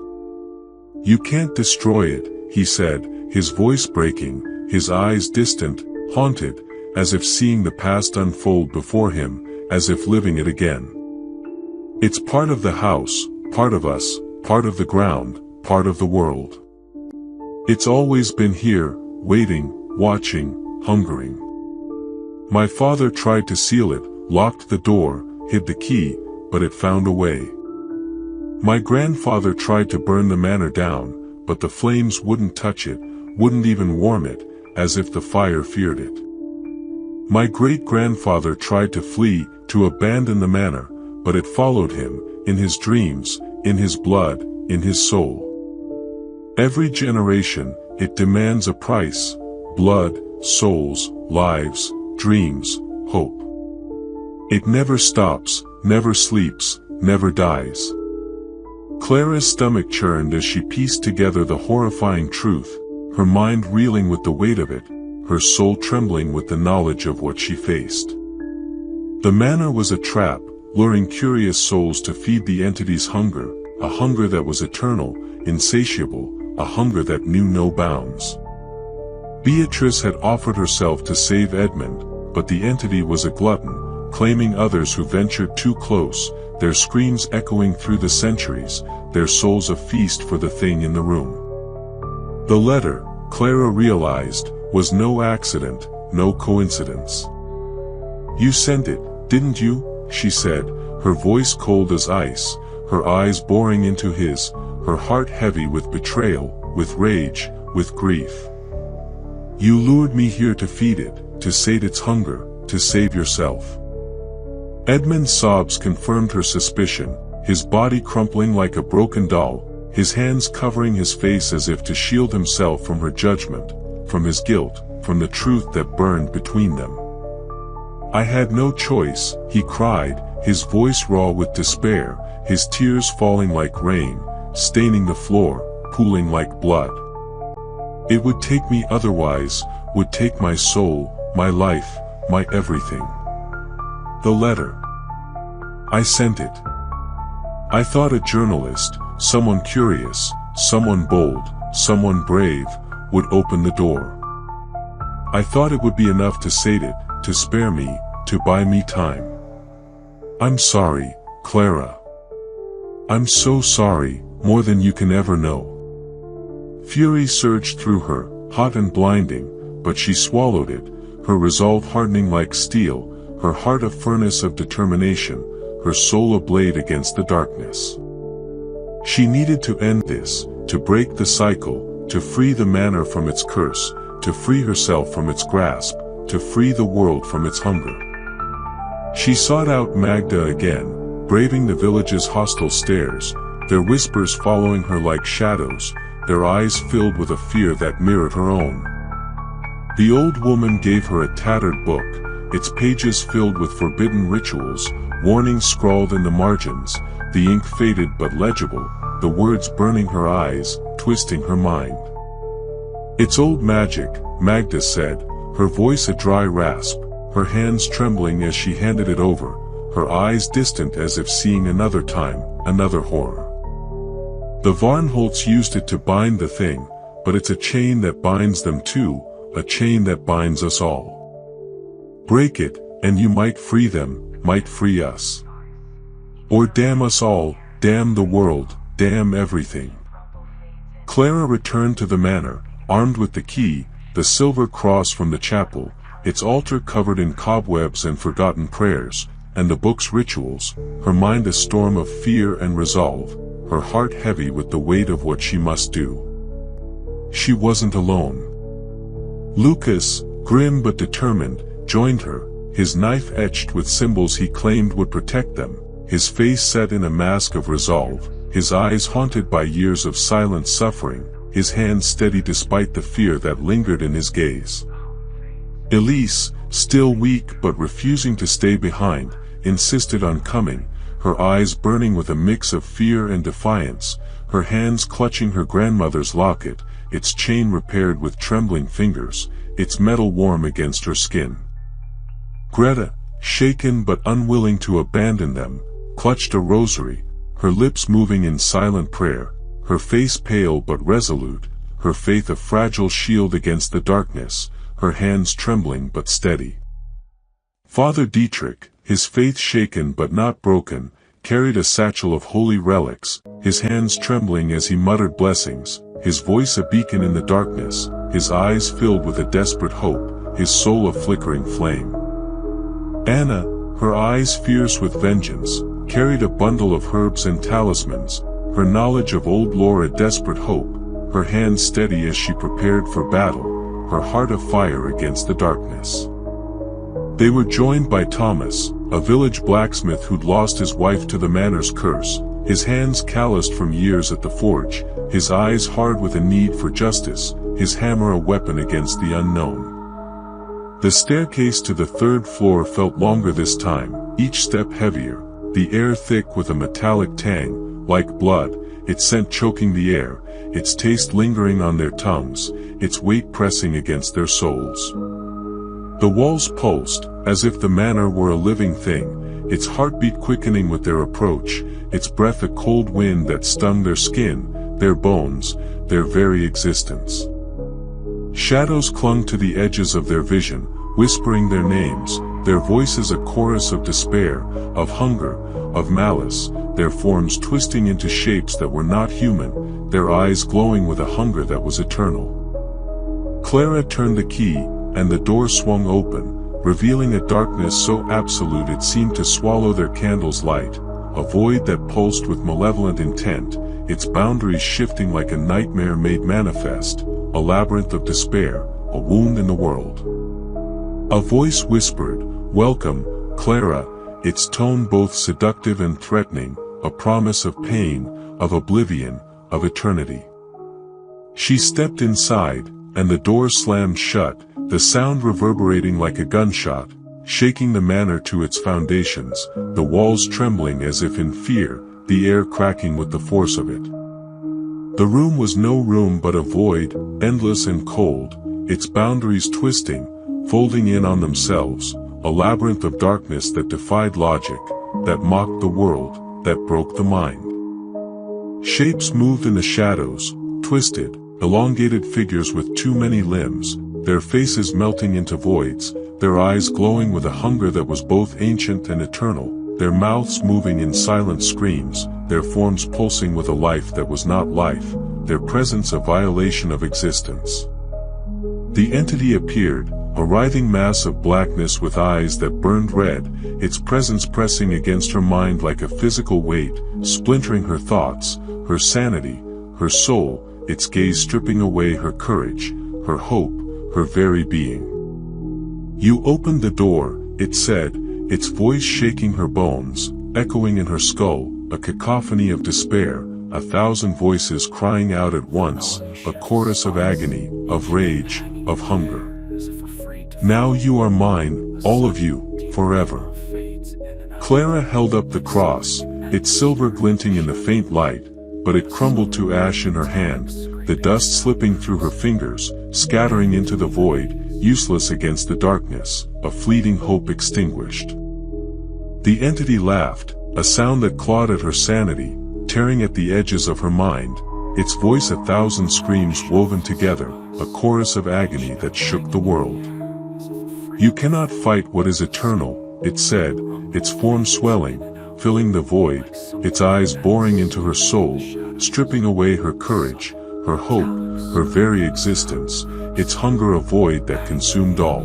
You can't destroy it," he said, his voice breaking, his eyes distant, haunted, as if seeing the past unfold before him, as if living it again. "It's part of the house, part of us, part of the ground, part of the world. It's always been here, waiting, watching, hungering. My father tried to seal it, locked the door, hid the key, but it found a way. My grandfather tried to burn the manor down, but the flames wouldn't touch it, wouldn't even warm it, as if the fire feared it. My great-grandfather tried to flee, to abandon the manor, but it followed him, in his dreams, in his blood, in his soul. Every generation, it demands a price, blood, souls, lives, dreams, hope. It never stops, never sleeps, never dies." Clara's stomach churned as she pieced together the horrifying truth, her mind reeling with the weight of it, her soul trembling with the knowledge of what she faced. The manor was a trap, luring curious souls to feed the entity's hunger, a hunger that was eternal, insatiable, a hunger that knew no bounds. Beatrice had offered herself to save Edmund, but the entity was a glutton, claiming others who ventured too close, their screams echoing through the centuries, their souls a feast for the thing in the room. The letter, Clara realized, was no accident, no coincidence. "You sent it, didn't you?" she said, her voice cold as ice, her eyes boring into his, her heart heavy with betrayal, with rage, with grief. "You lured me here to feed it, to sate its hunger, to save yourself." Edmund's sobs confirmed her suspicion, his body crumpling like a broken doll, his hands covering his face as if to shield himself from her judgment, from his guilt, from the truth that burned between them. "I had no choice," he cried, his voice raw with despair, his tears falling like rain, staining the floor, pooling like blood. "It would take me otherwise, would take my soul, my life, my everything. The letter. I sent it. I thought a journalist, someone curious, someone bold, someone brave, would open the door. I thought it would be enough to sate it, to spare me, to buy me time. I'm sorry, Clara. I'm so sorry, more than you can ever know." Fury surged through her, hot and blinding, but she swallowed it, her resolve hardening like steel, her heart a furnace of determination, her soul ablaze against the darkness. She needed to end this, to break the cycle, to free the manor from its curse, to free herself from its grasp, to free the world from its hunger. She sought out Magda again, braving the village's hostile stares, their whispers following her like shadows, their eyes filled with a fear that mirrored her own. The old woman gave her a tattered book, its pages filled with forbidden rituals, warnings scrawled in the margins, the ink faded but legible, the words burning her eyes, twisting her mind. "It's old magic," Magda said, her voice a dry rasp, her hands trembling as she handed it over, her eyes distant as if seeing another time, another horror. "The Varnholts used it to bind the thing, but it's a chain that binds them too, a chain that binds us all. Break it, and you might free them, might free us. Or damn us all, damn the world, damn everything." Clara returned to the manor, armed with the key, the silver cross from the chapel, its altar covered in cobwebs and forgotten prayers, and the book's rituals, her mind a storm of fear and resolve, her heart heavy with the weight of what she must do. She wasn't alone. Lucas, grim but determined, joined her, his knife etched with symbols he claimed would protect them, his face set in a mask of resolve, his eyes haunted by years of silent suffering, his hands steady despite the fear that lingered in his gaze. Elise, still weak but refusing to stay behind, insisted on coming, her eyes burning with a mix of fear and defiance, her hands clutching her grandmother's locket, its chain repaired with trembling fingers, its metal warm against her skin. Greta, shaken but unwilling to abandon them, clutched a rosary, her lips moving in silent prayer, her face pale but resolute, her faith a fragile shield against the darkness, her hands trembling but steady. Father Dietrich, his faith shaken but not broken, carried a satchel of holy relics, his hands trembling as he muttered blessings, his voice a beacon in the darkness, his eyes filled with a desperate hope, his soul a flickering flame. Anna, her eyes fierce with vengeance, carried a bundle of herbs and talismans, her knowledge of old lore a desperate hope, her hands steady as she prepared for battle, her heart afire against the darkness. They were joined by Thomas, a village blacksmith who'd lost his wife to the manor's curse, his hands calloused from years at the forge, his eyes hard with a need for justice, his hammer a weapon against the unknown. The staircase to the third floor felt longer this time, each step heavier, the air thick with a metallic tang, like blood, its scent choking the air, its taste lingering on their tongues, its weight pressing against their souls. The walls pulsed, as if the manor were a living thing, its heartbeat quickening with their approach, its breath a cold wind that stung their skin, their bones, their very existence. Shadows clung to the edges of their vision, whispering their names, their voices a chorus of despair, of hunger, of malice, their forms twisting into shapes that were not human, their eyes glowing with a hunger that was eternal. Clara turned the key, and the door swung open, revealing a darkness so absolute it seemed to swallow their candle's light, a void that pulsed with malevolent intent, its boundaries shifting like a nightmare made manifest, a labyrinth of despair, a wound in the world. A voice whispered, "Welcome, Clara," its tone both seductive and threatening, a promise of pain, of oblivion, of eternity. She stepped inside, and the door slammed shut, the sound reverberating like a gunshot, shaking the manor to its foundations, the walls trembling as if in fear, the air cracking with the force of it. The room was no room but a void, endless and cold, its boundaries twisting, folding in on themselves, a labyrinth of darkness that defied logic, that mocked the world, that broke the mind. Shapes moved in the shadows, twisted, elongated figures with too many limbs, their faces melting into voids, their eyes glowing with a hunger that was both ancient and eternal, their mouths moving in silent screams, their forms pulsing with a life that was not life, their presence a violation of existence. The entity appeared, a writhing mass of blackness with eyes that burned red, its presence pressing against her mind like a physical weight, splintering her thoughts, her sanity, her soul, its gaze stripping away her courage, her hope, her very being. "You opened the door," it said, its voice shaking her bones, echoing in her skull, a cacophony of despair, 1,000 voices crying out at once, a chorus of agony, of rage, of hunger. "Now you are mine, all of you, forever." Clara held up the cross, its silver glinting in the faint light, but it crumbled to ash in her hand, the dust slipping through her fingers, scattering into the void, useless against the darkness, a fleeting hope extinguished. The entity laughed, a sound that clawed at her sanity, tearing at the edges of her mind, its voice 1,000 screams woven together, a chorus of agony that shook the world. "You cannot fight what is eternal," it said, its form swelling, filling the void, its eyes boring into her soul, stripping away her courage, her hope, her very existence, its hunger a void that consumed all.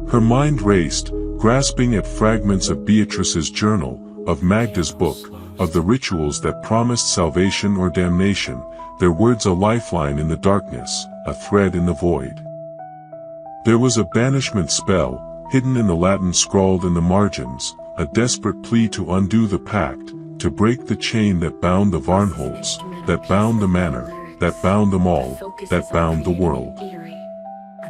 Her mind raced, grasping at fragments of Beatrice's journal, of Magda's book, of the rituals that promised salvation or damnation, their words a lifeline in the darkness, a thread in the void. There was a banishment spell, hidden in the Latin scrawled in the margins, a desperate plea to undo the pact, to break the chain that bound the Varnholts, that bound the manor, that bound them all, that bound the world.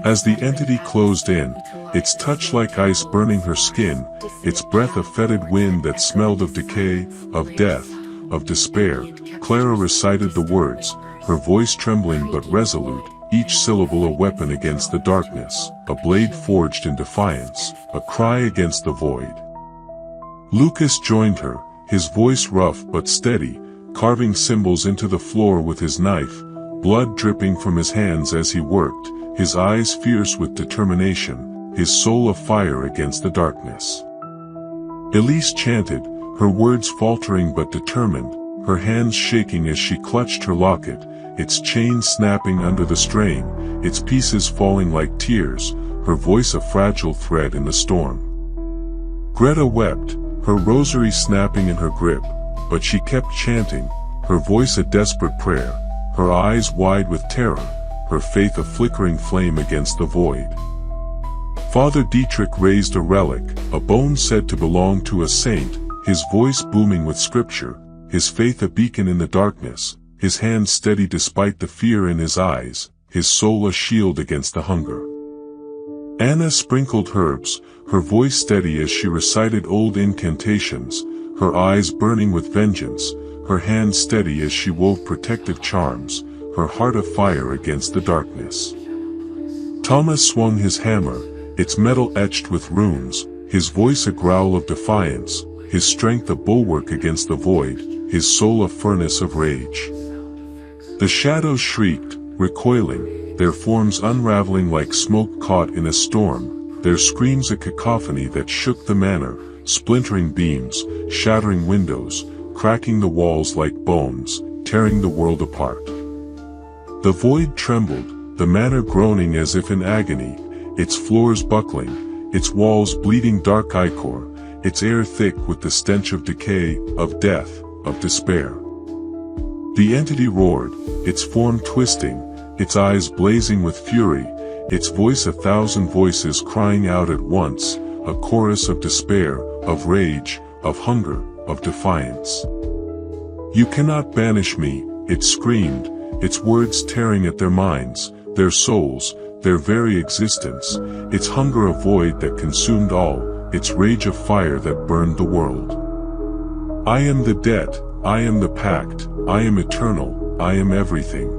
As the entity closed in, its touch like ice burning her skin, its breath a fetid wind that smelled of decay, of death, of despair, Clara recited the words, her voice trembling but resolute, each syllable a weapon against the darkness, a blade forged in defiance, a cry against the void. Lucas joined her, his voice rough but steady, carving symbols into the floor with his knife, blood dripping from his hands as he worked, his eyes fierce with determination, his soul afire against the darkness. Elise chanted, her words faltering but determined, her hands shaking as she clutched her locket, its chain snapping under the strain, its pieces falling like tears, her voice a fragile thread in the storm. Greta wept, her rosary snapping in her grip, but she kept chanting, her voice a desperate prayer, her eyes wide with terror, her faith a flickering flame against the void. Father Dietrich raised a relic, a bone said to belong to a saint, his voice booming with scripture, his faith a beacon in the darkness, his hand steady despite the fear in his eyes, his soul a shield against the hunger. Anna sprinkled herbs, her voice steady as she recited old incantations, her eyes burning with vengeance, her hand steady as she wove protective charms, her heart afire against the darkness. Thomas swung his hammer, its metal etched with runes, his voice a growl of defiance, his strength a bulwark against the void, his soul a furnace of rage. The shadows shrieked, recoiling, their forms unraveling like smoke caught in a storm, their screams a cacophony that shook the manor, splintering beams, shattering windows, cracking the walls like bones, tearing the world apart. The void trembled, the manor groaning as if in agony, its floors buckling, its walls bleeding dark ichor, its air thick with the stench of decay, of death, of despair. The entity roared, its form twisting, its eyes blazing with fury, its voice 1,000 voices crying out at once, a chorus of despair, of rage, of hunger, of defiance. "You cannot banish me," it screamed, its words tearing at their minds, their souls, their very existence, its hunger a void that consumed all, its rage a fire that burned the world. "I am the debt, I am the pact, I am eternal, I am everything."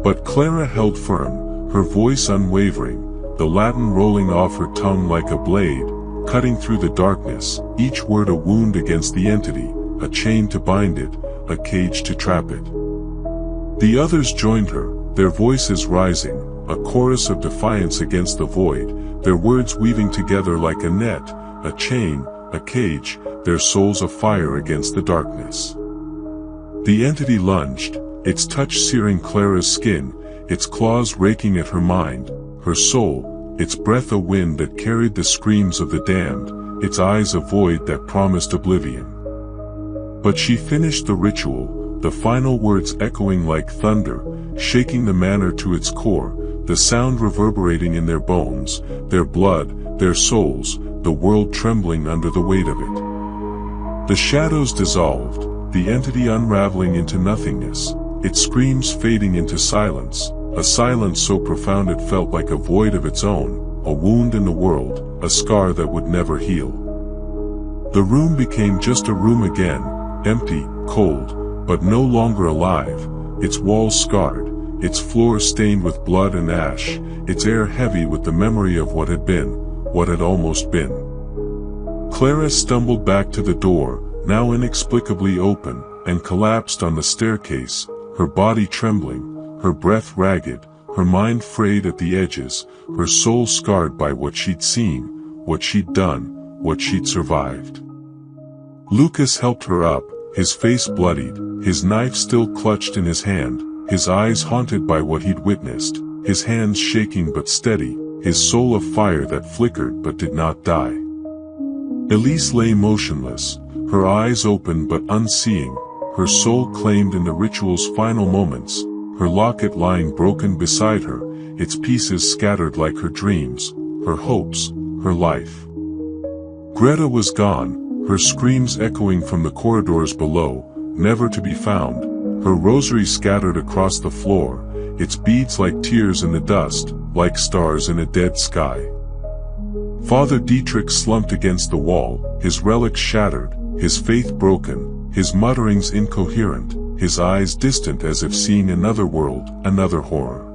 But Clara held firm, her voice unwavering, the Latin rolling off her tongue like a blade, cutting through the darkness, each word a wound against the entity, a chain to bind it, a cage to trap it. The others joined her, their voices rising, a chorus of defiance against the void, their words weaving together like a net, a chain, a cage, their souls afire against the darkness. The entity lunged, its touch searing Clara's skin, its claws raking at her mind, her soul, its breath a wind that carried the screams of the damned, its eyes a void that promised oblivion. But she finished the ritual, the final words echoing like thunder, shaking the manor to its core, the sound reverberating in their bones, their blood, their souls, the world trembling under the weight of it. The shadows dissolved, the entity unraveling into nothingness, its screams fading into silence, a silence so profound it felt like a void of its own, a wound in the world, a scar that would never heal. The room became just a room again, empty, cold, but no longer alive, its walls scarred, its floor stained with blood and ash, its air heavy with the memory of what had been, what had almost been. Clara stumbled back to the door, now inexplicably open, and collapsed on the staircase, her body trembling, her breath ragged, her mind frayed at the edges, her soul scarred by what she'd seen, what she'd done, what she'd survived. Lucas helped her up, his face bloodied, his knife still clutched in his hand, his eyes haunted by what he'd witnessed, his hands shaking but steady, his soul a fire that flickered but did not die. Elise lay motionless, her eyes open but unseeing, her soul claimed in the ritual's final moments, her locket lying broken beside her, its pieces scattered like her dreams, her hopes, her life. Greta was gone, her screams echoing from the corridors below, never to be found, her rosary scattered across the floor, its beads like tears in the dust, like stars in a dead sky. Father Dietrich slumped against the wall, his relics shattered, his faith broken, his mutterings incoherent, his eyes distant as if seeing another world, another horror.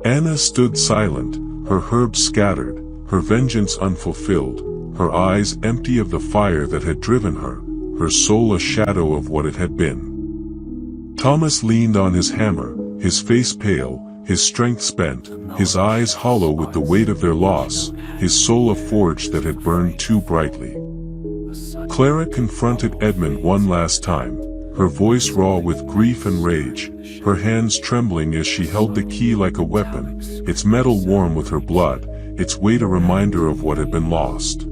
Anna stood silent, her herbs scattered, her vengeance unfulfilled, her eyes empty of the fire that had driven her, her soul a shadow of what it had been. Thomas leaned on his hammer, his face pale, his strength spent, his eyes hollow with the weight of their loss, his soul a forge that had burned too brightly. Clara confronted Edmund one last time, her voice raw with grief and rage, her hands trembling as she held the key like a weapon, its metal warm with her blood, its weight a reminder of what had been lost.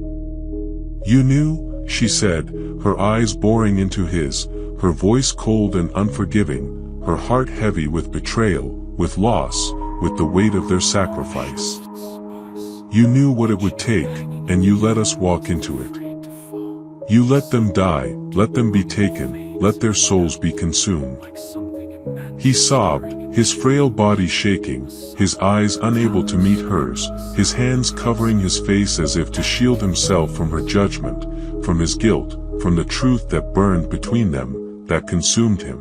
"You knew?" she said, her eyes boring into his, her voice cold and unforgiving, her heart heavy with betrayal, with loss, with the weight of their sacrifice. "You knew what it would take, and you let us walk into it. You let them die, let them be taken, let their souls be consumed." He sobbed, his frail body shaking, his eyes unable to meet hers, his hands covering his face as if to shield himself from her judgment, from his guilt, from the truth that burned between them, that consumed him.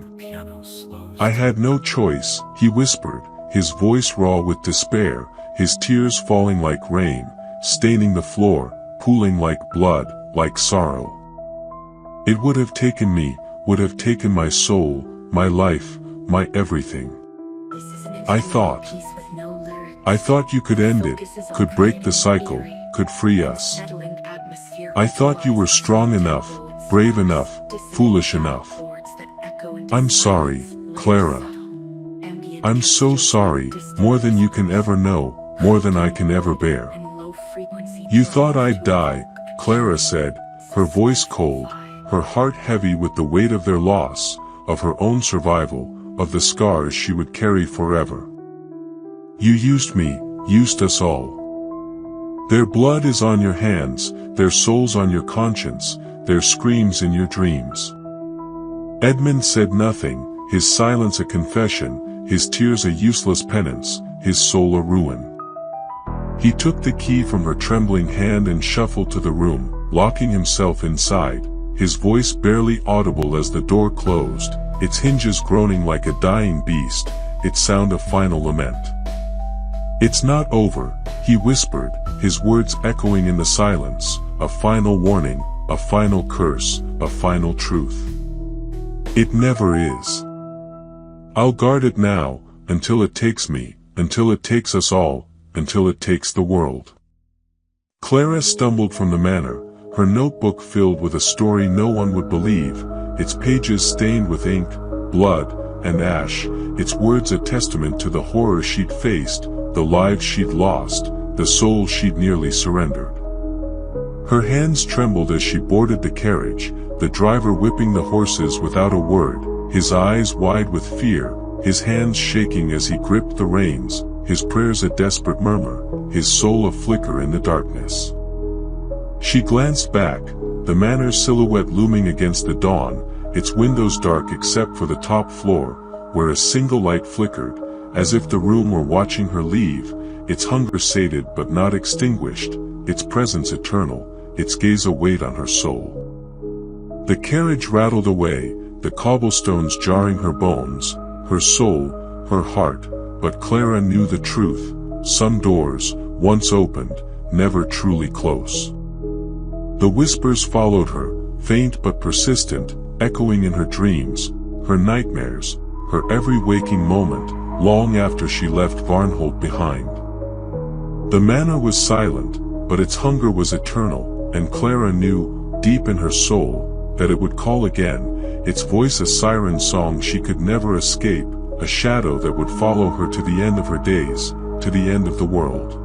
"I had no choice," he whispered, his voice raw with despair, his tears falling like rain, staining the floor, pooling like blood, like sorrow. "It would have taken me, would have taken my soul, my life, my everything. I thought you could end it, could break the cycle, could free us. I thought you were strong enough, brave enough, foolish enough. I'm sorry, Clara. I'm so sorry, more than you can ever know, more than I can ever bear. You thought I'd die, Clara said, her voice cold, her heart heavy with the weight of their loss, of her own survival, of the scars she would carry forever. You used me, used us all. Their blood is on your hands, their souls on your conscience, their screams in your dreams. Edmund said nothing, his silence a confession, his tears a useless penance, his soul a ruin. He took the key from her trembling hand and shuffled to the room, locking himself inside, his voice barely audible as the door closed, its hinges groaning like a dying beast, its sound a final lament. It's not over, he whispered, his words echoing in the silence, a final warning, a final curse, a final truth. It never is. I'll guard it now, until it takes me, until it takes us all, until it takes the world. Clara stumbled from the manor, her notebook filled with a story no one would believe, its pages stained with ink, blood, and ash, its words a testament to the horror she'd faced, the lives she'd lost, the soul she'd nearly surrendered. Her hands trembled as she boarded the carriage, the driver whipping the horses without a word, his eyes wide with fear, his hands shaking as he gripped the reins, his prayers a desperate murmur, his soul a flicker in the darkness. She glanced back, the manor's silhouette looming against the dawn, its windows dark except for the top floor, where a single light flickered, as if the room were watching her leave, its hunger sated but not extinguished, its presence eternal, its gaze a weight on her soul. The carriage rattled away, the cobblestones jarring her bones, her soul, her heart, but Clara knew the truth, some doors, once opened, never truly close. The whispers followed her, faint but persistent, echoing in her dreams, her nightmares, her every waking moment, long after she left Varnholt behind. The manor was silent, but its hunger was eternal, and Clara knew, deep in her soul, that it would call again, its voice a siren song she could never escape, a shadow that would follow her to the end of her days, to the end of the world.